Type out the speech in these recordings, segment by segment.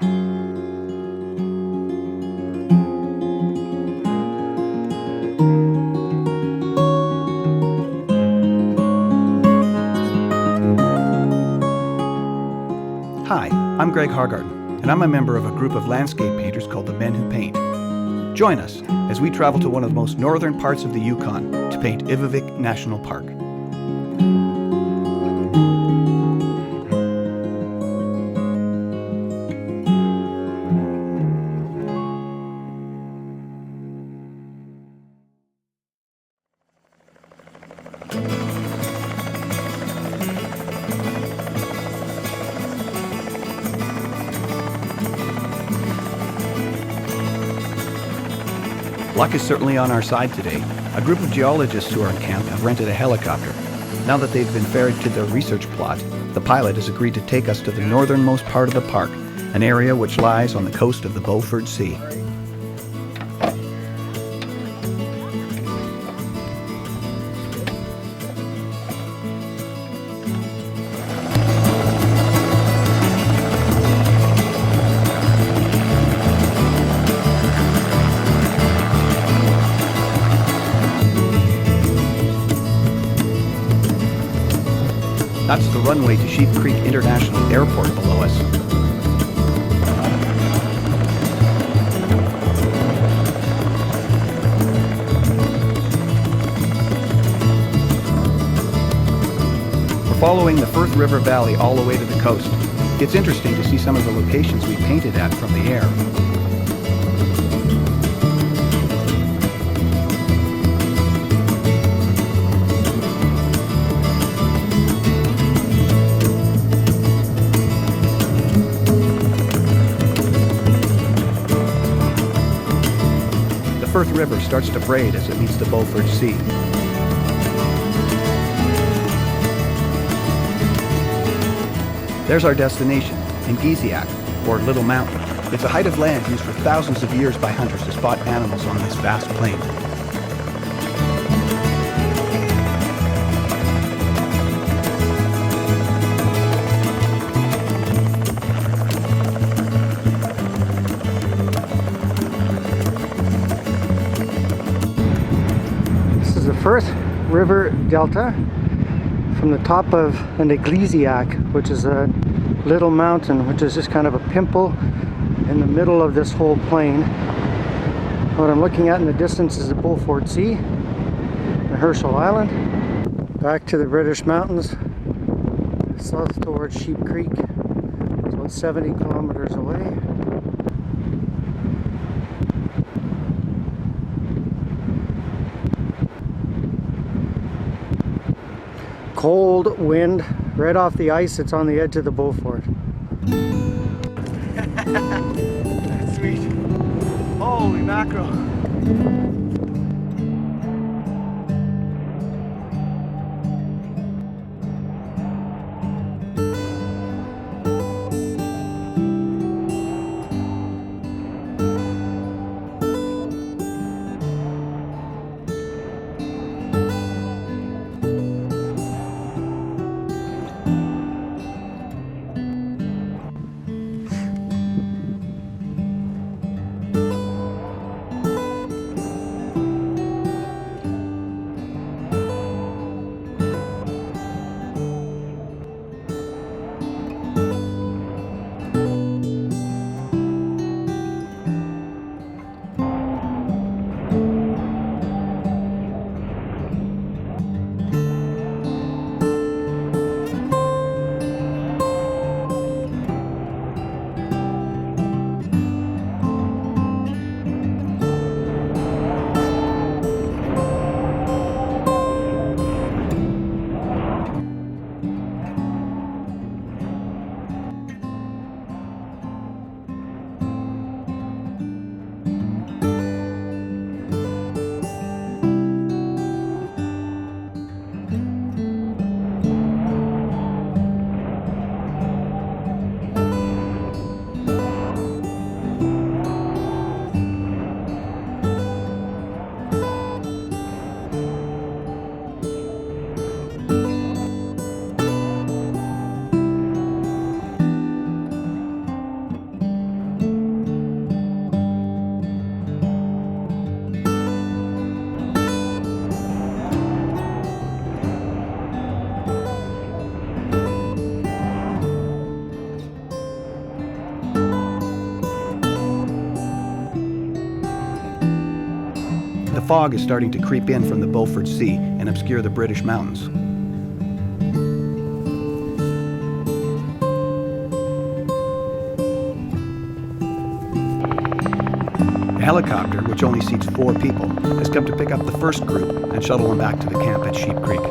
Hi, I'm Greg Hargarten, and I'm a member of a group of landscape painters called the Men Who Paint. Join us as we travel to one of the most northern parts of the Yukon to paint Ivvavik National Park. Luck is certainly on our side today. A group of geologists who are in camp have rented a helicopter. Now that they've been ferried to their research plot, the pilot has agreed to take us to the northernmost part of the park, an area which lies on the coast of the Beaufort Sea. That's the runway to Sheep Creek International Airport below us. We're following the Firth River Valley all the way to the coast. It's interesting to see some of the locations we painted at from the air. Firth River starts to braid as it meets the Beaufort Sea. There's our destination, Ivvavik, or Little Mountain. It's a height of land used for thousands of years by hunters to spot animals on this vast plain. Firth River Delta from the top of an Ivvavik, which is a little mountain, which is just kind of a pimple in the middle of this whole plain. What I'm looking at in the distance is the Beaufort Sea and Herschel Island. Back to the British Mountains, south towards Sheep Creek. It's about 70 kilometers away. Cold wind right off the ice. It's on the edge of the Beaufort. That's sweet. Holy mackerel. The fog is starting to creep in from the Beaufort Sea and obscure the British mountains. The helicopter, which only seats 4 people, has come to pick up the first group and shuttle them back to the camp at Sheep Creek.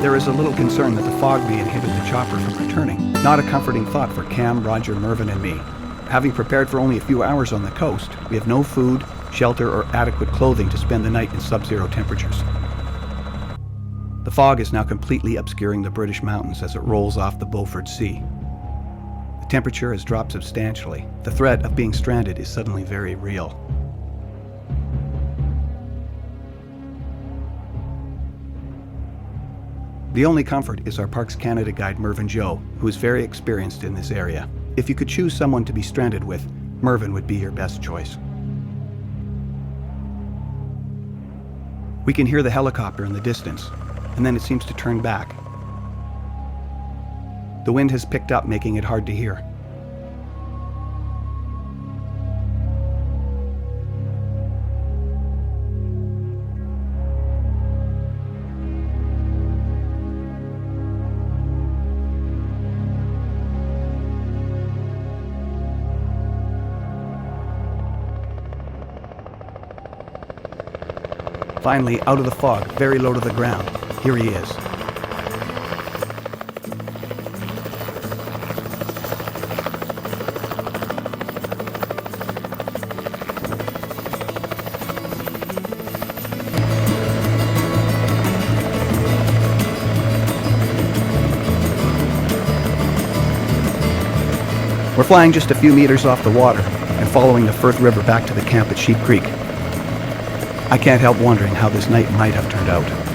There is a little concern that the fog may inhibit the chopper from returning. Not a comforting thought for Cam, Roger, Mervyn, and me. Having prepared for only a few hours on the coast, we have no food, shelter, or adequate clothing to spend the night in sub-zero temperatures. The fog is now completely obscuring the British mountains as it rolls off the Beaufort Sea. The temperature has dropped substantially. The threat of being stranded is suddenly very real. The only comfort is our Parks Canada guide Mervyn Joe, who is very experienced in this area. If you could choose someone to be stranded with, Mervyn would be your best choice. We can hear the helicopter in the distance, and then it seems to turn back. The wind has picked up, making it hard to hear. Finally, out of the fog, very low to the ground, here he is. We're flying just a few meters off the water and following the Firth River back to the camp at Sheep Creek. I can't help wondering how this night might have turned out.